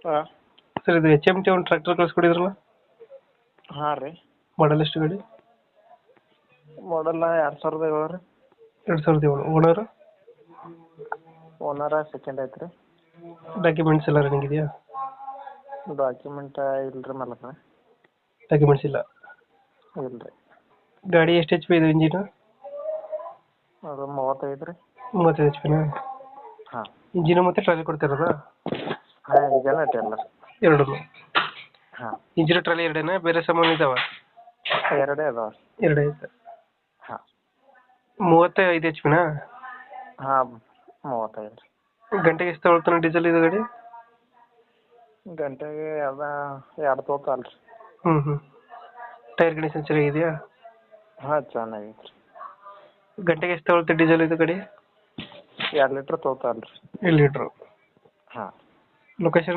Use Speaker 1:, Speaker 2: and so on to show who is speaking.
Speaker 1: ಹಾಂ
Speaker 2: ಸರ್ ಇದು H M T ಒಂದು ಟ್ರ್ಯಾಕ್ಟರ್ ಕಳಿಸ್ಕೊಡಿದ್ರಲ್ಲ,
Speaker 1: ಹಾಂ ರೀ.
Speaker 2: ಮಾಡಲ್ ಎಷ್ಟು ಗಾಡಿ?
Speaker 1: ಮಾಡಲ್ಲ 2007 ರೀ.
Speaker 2: 2007. ಓನರು?
Speaker 1: ಓನರ ಸೆಕೆಂಡ್ ಐತೆ ರೀ.
Speaker 2: ಡಾಕ್ಯುಮೆಂಟ್ಸ್ ಎಲ್ಲ ರನ್ನಿಂಗ್ ಇದೆಯಾ?
Speaker 1: ಡಾಕ್ಯುಮೆಂಟ್ ಇಲ್ಲ ರೀ ಮಲಕ.
Speaker 2: ಡಾಕ್ಯುಮೆಂಟ್ಸ್ ಇಲ್ಲ.
Speaker 1: ಇಲ್ಲ ರೀ.
Speaker 2: ಗಾಡಿ ಎಷ್ಟು ಎಚ್ ಪಿ ಇದೆ ಇಂಜಿನ್?
Speaker 1: ಅದು 35 ರೀ.
Speaker 2: 35 ಎಚ್ ಪಿನ?
Speaker 1: ಹಾಂ.
Speaker 2: ಇಂಜಿನ್ ಮತ್ತೆ ಟ್ರಾಲಿ ಕೊಡ್ತಿರೋದಾ?
Speaker 1: ಹಾಂ ಇಂಜನ್ ಐತೆ ಎಲ್ಲ.
Speaker 2: ಎರಡು.
Speaker 1: ಹಾಂ.
Speaker 2: ಇಂಜಿನ್ ಟ್ರಾಲಿ ಎರಡೇನಾ, ಬೇರೆ ಸಾಮಾನು ಇದಾವ?
Speaker 1: ಎರಡೇ ಅದಾವ.
Speaker 2: ಎರಡೇ ಐತೆ.
Speaker 1: ಹಾಂ.
Speaker 2: 35 ಎಚ್ ಪಿನ?
Speaker 1: ಹಾಂ 35 ರೀ.
Speaker 2: ಗಂಟೆಗೆ ಎಷ್ಟು ತಗೊಳ್ತಾನೆ ಡೀಸೆಲ್ ಇದು ಗಾಡಿ?
Speaker 1: ಗಂಟೆಗೆ ಅದ 2 ತೋತಾಲ್ಲ ರೀ.
Speaker 2: ಹ್ಞೂ. ಟೈರ್ ಕಂಡೀಷನ್ ಚೆನ್ನಾಗಿದೆಯಾ?
Speaker 1: ಹಾಂ ಚೆನ್ನಾಗೈತೆ ರೀ.
Speaker 2: ಗಂಟೆಗೆ ಎಷ್ಟು ತಗೊಳುತ್ತೆ ಡೀಸೆಲ್ ಇದು ಗಾಡಿ?
Speaker 1: 2 ಲೀಟ್ರ್ ತೋತಾಲ್ಲ ರೀ.
Speaker 2: 2 ಲೀಟ್ರು.
Speaker 1: ಹಾಂ.
Speaker 2: ಲೊಕೇಶನ್